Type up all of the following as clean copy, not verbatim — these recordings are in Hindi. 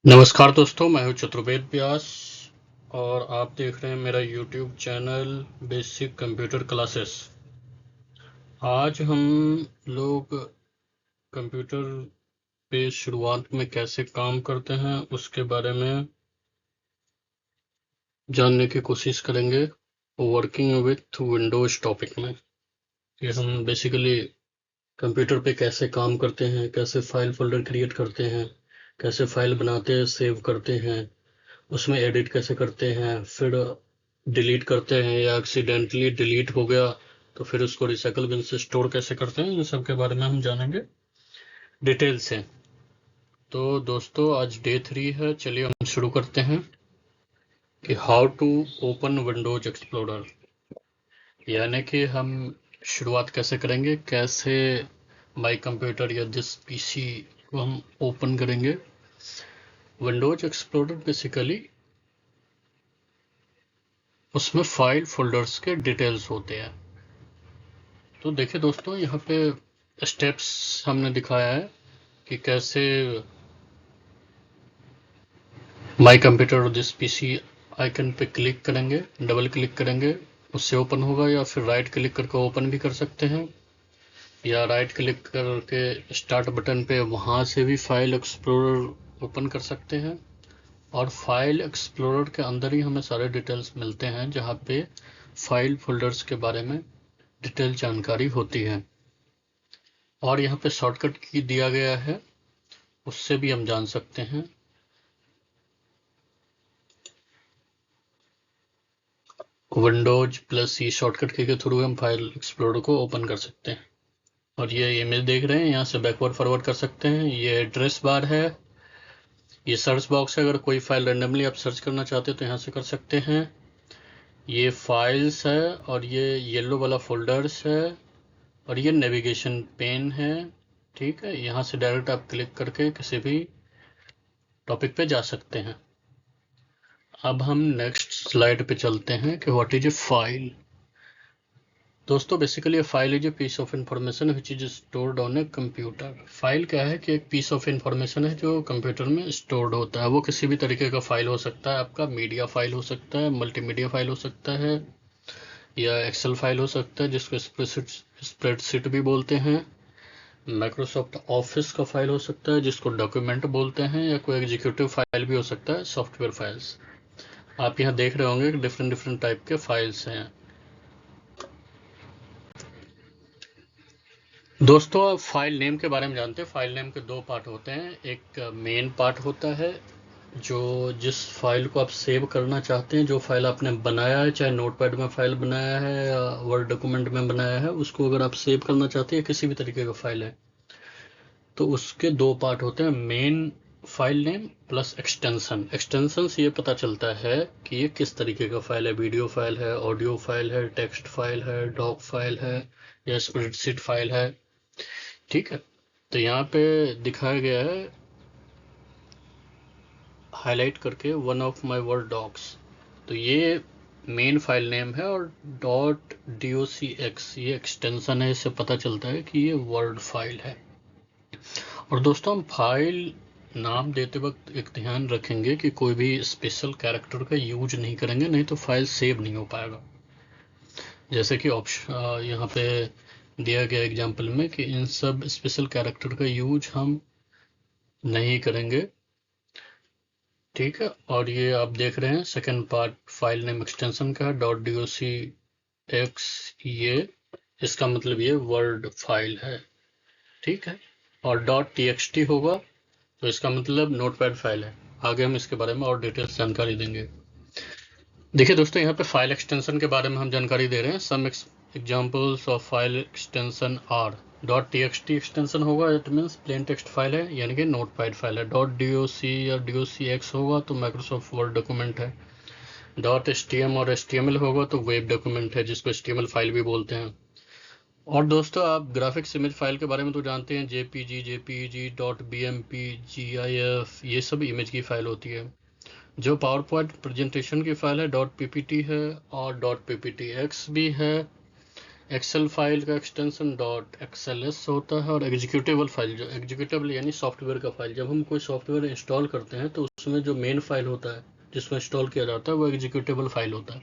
नमस्कार दोस्तों, मैं हूं चतुर्वेद व्यास और आप देख रहे हैं मेरा YouTube channel basic computer classes. आज हम लोग कंप्यूटर पे शुरुआत में कैसे काम करते हैं उसके बारे में जानने की कोशिश करेंगे वर्किंग विथ विंडोज टॉपिक में। कि हम बेसिकली कंप्यूटर पे कैसे काम करते हैं, कैसे फाइल फोल्डर क्रिएट करते हैं, कैसे फाइल बनाते हैं, सेव करते हैं, उसमें एडिट कैसे करते हैं, फिर डिलीट करते हैं या एक्सीडेंटली डिलीट हो गया तो फिर उसको रिसाइकल बिन से स्टोर कैसे करते हैं, इन सब के बारे में हम जानेंगे डिटेल से। तो दोस्तों आज डे 3 है, चलिए हम शुरू करते हैं कि how to open Windows Explorer. यानी कि हम शुरुआत कैसे करेंगे, कैसे माई कंप्यूटर या दिस पीसी को हम ओपन करेंगे। विंडोज एक्सप्लोरर बेसिकली उसमें फाइल फोल्डर्स के डिटेल्स होते हैं। तो देखिए दोस्तों, यहाँ पे स्टेप्स हमने दिखाया है कि कैसे माई कंप्यूटर और दिस पीसी आइकन पे क्लिक करेंगे, डबल क्लिक करेंगे उससे ओपन होगा, या फिर राइट क्लिक करके ओपन भी कर सकते हैं, या राइट क्लिक करके स्टार्ट बटन पे वहाँ से भी फाइल एक्सप्लोरर ओपन कर सकते हैं। और फाइल एक्सप्लोरर के अंदर ही हमें सारे डिटेल्स मिलते हैं जहाँ पे फाइल फोल्डर्स के बारे में डिटेल जानकारी होती है। और यहाँ पे शॉर्टकट की दिया गया है, उससे भी हम जान सकते हैं। विंडोज प्लस ई शॉर्टकट की के थ्रू हम फाइल एक्सप्लोरर को ओपन कर सकते हैं। और ये इमेज देख रहे हैं, यहाँ से बैकवर्ड फॉरवर्ड कर सकते हैं। ये एड्रेस बार है, ये सर्च बॉक्स है, अगर कोई फाइल रेंडमली आप सर्च करना चाहते हो तो यहाँ से कर सकते हैं। ये फाइल्स है और ये येलो वाला फोल्डर्स है और ये नेविगेशन पेन है। ठीक है, यहाँ से डायरेक्ट आप क्लिक करके किसी भी टॉपिक पे जा सकते हैं। अब हम नेक्स्ट स्लाइड पे चलते हैं कि व्हाट इज ए फाइल। दोस्तों basically a file is a piece of information which is stored on a computer. File क्या है कि एक पीस ऑफ इंफॉर्मेशन है जो कंप्यूटर में स्टोर्ड होता है। वो किसी भी तरीके का फाइल हो सकता है, आपका मीडिया फाइल हो सकता है, मल्टीमीडिया फाइल हो सकता है, या एक्सेल फाइल हो सकता है जिसको स्प्रेडशीट भी बोलते हैं। माइक्रोसॉफ्ट ऑफिस का फाइल हो सकता है जिसको डॉक्यूमेंट बोलते हैं, या कोई एग्जीक्यूटिव फाइल भी हो सकता है, सॉफ्टवेयर फाइल्स। आप यहाँ देख रहे होंगे कि डिफरेंट डिफरेंट टाइप के फाइल्स हैं। दोस्तों अब फाइल नेम के बारे में जानते हैं। फाइल नेम के दो पार्ट होते हैं। एक मेन पार्ट होता है जो जिस फाइल को आप सेव करना चाहते हैं, जो फाइल आपने बनाया है, चाहे नोटपैड में फाइल बनाया है या वर्ड डॉक्यूमेंट में बनाया है, उसको अगर आप सेव करना चाहते हैं, किसी भी तरीके का फाइल है, तो उसके दो पार्ट होते हैं, main file name plus extension. Extension से ये पता चलता है कि ये किस तरीके का फाइल है, वीडियो फाइल है, ऑडियो फाइल है, टेक्स्ट फाइल है, डॉक फाइल है, या स्प्रेडशीट फाइल है। ठीक है, तो यहाँ पे दिखाया गया है हाईलाइट करके one of my word docs. तो ये मेन फाइल नेम है और .docx ये एक्सटेंशन है, इससे पता चलता है कि ये वर्ड फाइल है। और दोस्तों हम फाइल नाम देते वक्त एक ध्यान रखेंगे कि कोई भी स्पेशल कैरेक्टर का यूज नहीं करेंगे, नहीं तो फाइल सेव नहीं हो पाएगा। जैसे कि ऑप्शन यहाँ पे दिया गया एग्जांपल में कि इन सब स्पेशल कैरेक्टर का यूज हम नहीं करेंगे। ठीक है, और ये आप देख रहे हैं second part file name extension का है .docx। ये इसका मतलब ये वर्ड फाइल है। ठीक है, और .txt होगा तो इसका मतलब नोटपैड फाइल है। आगे हम इसके बारे में और डिटेल्स जानकारी देंगे। देखिए दोस्तों, यहाँ पे फाइल एक्सटेंशन के बारे में हम जानकारी दे रहे हैं। Some examples of file extension are .txt extension होगा, it means plain text file है, यानी कि नोटपैड फाइल है। .doc या docx होगा तो माइक्रोसॉफ्ट वर्ड डॉक्यूमेंट है। .htm और html होगा तो वेब डॉक्यूमेंट है, जिसको html फाइल भी बोलते हैं। और दोस्तों आप ग्राफिक्स इमेज फाइल के बारे में तो जानते हैं, jpg, jpeg, .bmp, gif, ये सब इमेज की फाइल होती है। जो पावर पॉइंट प्रेजेंटेशन की फाइल है .ppt है और .pptx भी है। एक्सेल फाइल का एक्सटेंशन डॉट एक्सएलएस होता है, और एग्जीक्यूटेबल फाइल, जो एग्जीक्यूटेबल यानी सॉफ्टवेयर का फाइल, जब हम कोई सॉफ्टवेयर इंस्टॉल करते हैं तो उसमें जो मेन फाइल होता है जिसमें इंस्टॉल किया जाता है वो एग्जीक्यूटेबल फाइल होता है,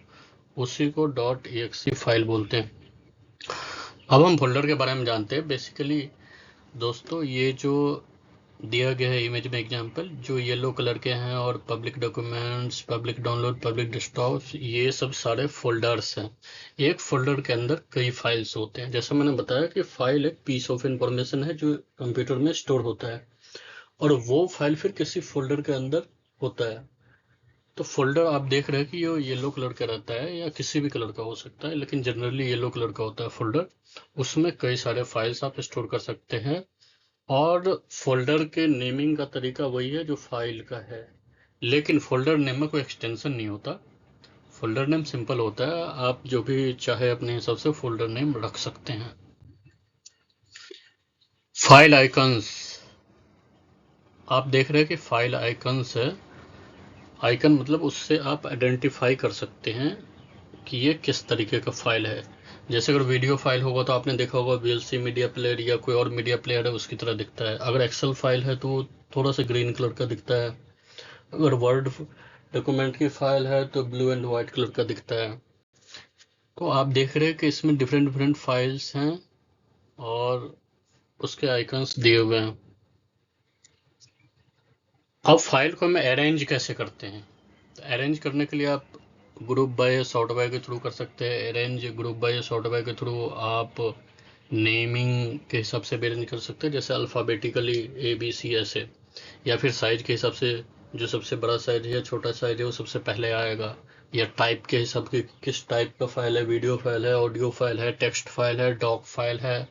उसी को डॉट एक्स फाइल बोलते हैं। अब हम फोल्डर के बारे में जानते हैं। बेसिकली दोस्तों, ये जो दिया गया है इमेज में एग्जांपल, जो येलो कलर के हैं और public documents, public download, public desktop, ये सब सारे फोल्डर्स हैं। एक फोल्डर के अंदर कई फाइल्स होते हैं। जैसा मैंने बताया कि फाइल एक पीस ऑफ इंफॉर्मेशन है जो कंप्यूटर में स्टोर होता है, और वो फाइल फिर किसी फोल्डर के अंदर होता है। तो फोल्डर आप देख रहे हैं कि ये येलो कलर का रहता है, या किसी भी कलर का हो सकता है, लेकिन जनरली येलो कलर का होता है फोल्डर। उसमें कई सारे फाइल्स आप स्टोर कर सकते हैं, और फोल्डर के नेमिंग का तरीका वही है जो फाइल का है, लेकिन फोल्डर नेम में कोई एक्सटेंशन नहीं होता। फोल्डर नेम सिंपल होता है, आप जो भी चाहे अपने हिसाब से फोल्डर नेम रख सकते हैं। फाइल आइकन्स, आप देख रहे हैं कि फाइल आइकन्स है। आइकन मतलब उससे आप आइडेंटिफाई कर सकते हैं कि ये किस तरीके का फाइल है। जैसे अगर वीडियो फाइल होगा तो आपने देखा होगा वीएलसी मीडिया प्लेयर या कोई और मीडिया प्लेयर है उसकी तरह दिखता है। अगर एक्सेल फाइल है तो थोड़ा सा ग्रीन कलर का दिखता है। अगर वर्ड डॉक्यूमेंट की फाइल है तो ब्लू एंड व्हाइट कलर का दिखता है। तो आप देख रहे हैं कि इसमें डिफरेंट डिफरेंट फाइल्स हैं और उसके आइकन्स दिए हुए हैं। अब फाइल को हम अरेंज कैसे करते हैं? तो अरेंज करने के लिए आप ग्रुप बाय सॉर्ट बाय के थ्रू कर सकते हैं। Arrange group by sort by के थ्रू आप नेमिंग के हिसाब से भी अरेंज कर सकते हैं, जैसे अल्फ़ाबेटिकली ABC ऐसे, या फिर साइज के हिसाब से, जो सबसे बड़ा साइज है या छोटा साइज है वो सबसे पहले आएगा, या टाइप के हिसाब के किस टाइप का फाइल है, वीडियो फाइल है, ऑडियो फाइल है, टेक्स्ट फाइल है, डॉक फाइल है।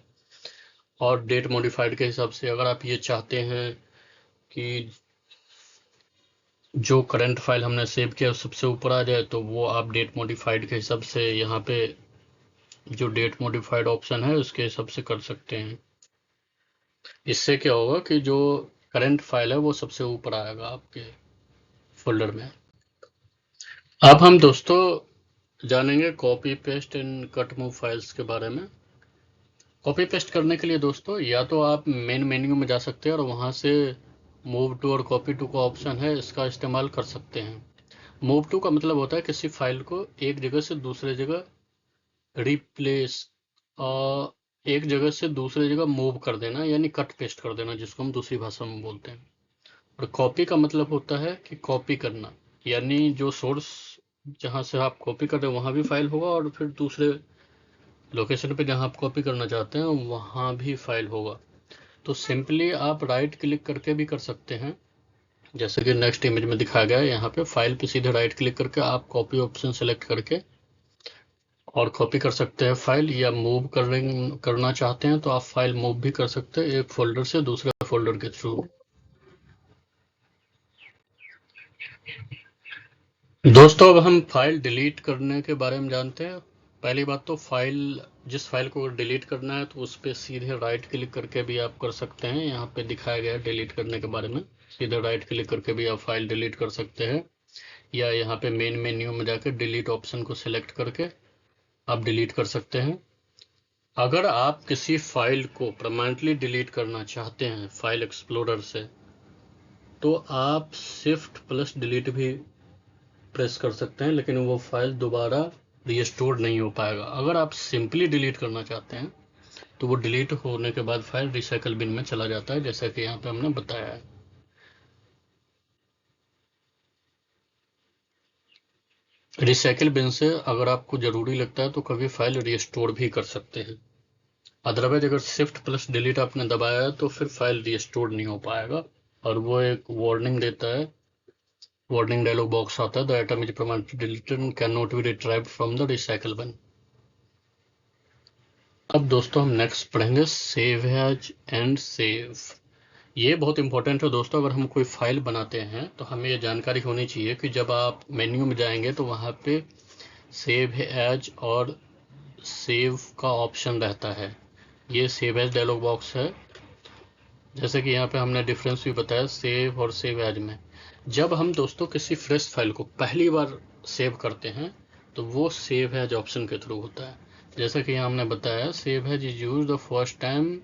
और डेट मॉडिफाइड के हिसाब से, अगर आप ये चाहते हैं कि जो करंट फाइल हमने सेव किया सबसे ऊपर आ जाए, तो वो आप डेट मॉडिफाइड के हिसाब से यहाँ पे जो डेट मॉडिफाइड ऑप्शन है उसके हिसाब से कर सकते हैं। इससे क्या होगा कि जो करंट फाइल है वो सबसे ऊपर आएगा आपके फोल्डर में। अब हम दोस्तों जानेंगे copy paste and cut move files के बारे में। कॉपी पेस्ट करने के लिए दोस्तों या तो आप मेन मेन्यू में जा सकते हैं और वहां से मूव टू और कॉपी टू का ऑप्शन है, इसका इस्तेमाल कर सकते हैं। मूव टू का मतलब होता है किसी फाइल को एक जगह से दूसरे जगह रिप्लेस, एक जगह से दूसरे जगह मूव कर देना, यानी कट पेस्ट कर देना, जिसको हम दूसरी भाषा में बोलते हैं। और कॉपी का मतलब होता है कि कॉपी करना, यानी जो सोर्स जहां से आप कॉपी कर रहे हो वहां भी फाइल होगा, और फिर दूसरे लोकेशन पे जहां आप कॉपी करना चाहते हैं वहां भी फाइल होगा। तो सिंपली आप राइट क्लिक करके भी कर सकते हैं, जैसे कि नेक्स्ट इमेज में दिखाया गया है। यहाँ पे फाइल पे सीधे राइट क्लिक करके आप कॉपी ऑप्शन सेलेक्ट करके और कॉपी कर सकते हैं फाइल, या मूव करना चाहते हैं तो आप फाइल मूव भी कर सकते हैं एक फोल्डर से दूसरे फोल्डर के थ्रू। दोस्तों अब हम फाइल डिलीट करने के बारे में जानते हैं। पहली बात तो जिस फाइल को डिलीट करना है तो उस पर सीधे राइट क्लिक करके भी आप कर सकते हैं। यहाँ पे दिखाया गया है डिलीट करने के बारे में, सीधे राइट क्लिक करके भी आप फाइल डिलीट कर सकते हैं, या यहाँ पे मेन मेन्यू में जाकर डिलीट ऑप्शन को सिलेक्ट करके आप डिलीट कर सकते हैं। अगर आप किसी फाइल को परमानेंटली डिलीट करना चाहते हैं फाइल एक्सप्लोरर से, तो आप शिफ्ट प्लस डिलीट भी प्रेस कर सकते हैं, लेकिन वो फाइल दोबारा रीस्टोर नहीं हो पाएगा। अगर आप सिंपली डिलीट करना चाहते हैं तो वो डिलीट होने के बाद फाइल रिसाइकल बिन में चला जाता है, जैसा कि यहाँ पे हमने बताया है। रिसाइकल बिन से अगर आपको जरूरी लगता है तो कभी फाइल रीस्टोर भी कर सकते हैं। अदरवाइज अगर शिफ्ट प्लस डिलीट आपने दबाया है तो फिर फाइल रीस्टोर नहीं हो पाएगा, और वो एक वार्निंग देता है, वार्निंग डायलॉग बॉक्स आता है, the item is permanently deleted and can not be retrieved from the recycle bin. अब दोस्तों हम नेक्स्ट पढ़ेंगे सेव एज एंड सेव। ये बहुत इंपॉर्टेंट है दोस्तों। अगर हम कोई फाइल बनाते हैं तो हमें ये जानकारी होनी चाहिए कि जब आप मेन्यू में जाएंगे तो वहाँ पे सेव एज और सेव का ऑप्शन रहता है। ये सेव एज डायलॉग बॉक्स है, जैसे कि यहाँ पे हमने डिफरेंस भी बताया सेव और सेव एज में। जब हम दोस्तों किसी फ्रेश फाइल को पहली बार सेव करते हैं तो वो सेव एज ऑप्शन के थ्रू होता है, जैसा कि यहाँ हमने बताया, save has is use the first time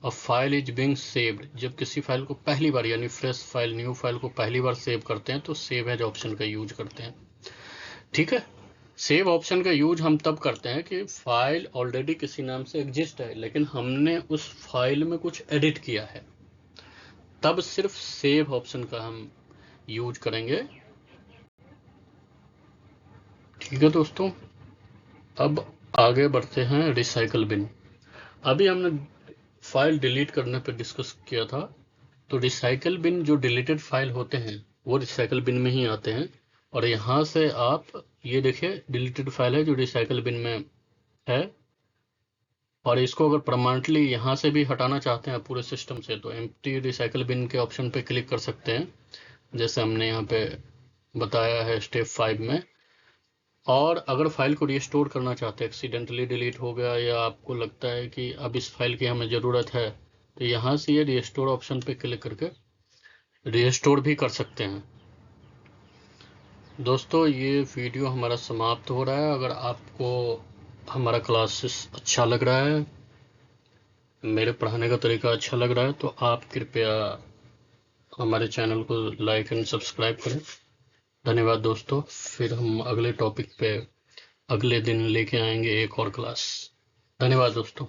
a file is being saved. जब किसी फाइल को पहली बार, यानी फ्रेश फाइल, न्यू फाइल को पहली बार सेव करते हैं तो सेव हैज ऑप्शन का यूज करते हैं। ठीक है, सेव ऑप्शन का यूज हम तब करते हैं कि फाइल ऑलरेडी किसी नाम से एग्जिस्ट है, लेकिन हमने उस फाइल में कुछ एडिट किया है, तब सिर्फ सेव ऑप्शन का हम यूज करेंगे। ठीक है दोस्तों, अब आगे बढ़ते हैं रिसाइकल बिन। अभी हमने फाइल डिलीट करने पर डिस्कस किया था, तो रिसाइकल बिन जो डिलीटेड फाइल होते हैं वो रिसाइकल बिन में ही आते हैं। और यहाँ से आप ये देखिए, डिलीटेड फाइल है जो रिसाइकल बिन में है, और इसको अगर परमानेंटली यहाँ से भी हटाना चाहते हैं पूरे सिस्टम से, तो एम्प्टी रिसाइकल बिन के ऑप्शन पे क्लिक कर सकते हैं, जैसे हमने यहाँ पे बताया है स्टेप 5 में। और अगर फाइल को रिस्टोर करना चाहते हैं, एक्सीडेंटली डिलीट हो गया या आपको लगता है कि अब इस फाइल की हमें ज़रूरत है, तो यहाँ से ये रिस्टोर ऑप्शन पे क्लिक करके रिस्टोर भी कर सकते हैं। दोस्तों, ये वीडियो हमारा समाप्त हो रहा है। अगर आपको हमारा क्लासेस अच्छा लग रहा है, मेरे पढ़ाने का तरीका अच्छा लग रहा है, तो आप कृपया हमारे चैनल को लाइक एंड सब्सक्राइब करें। धन्यवाद दोस्तों। फिर हम अगले टॉपिक पे अगले दिन लेके आएंगे एक और क्लास। धन्यवाद दोस्तों।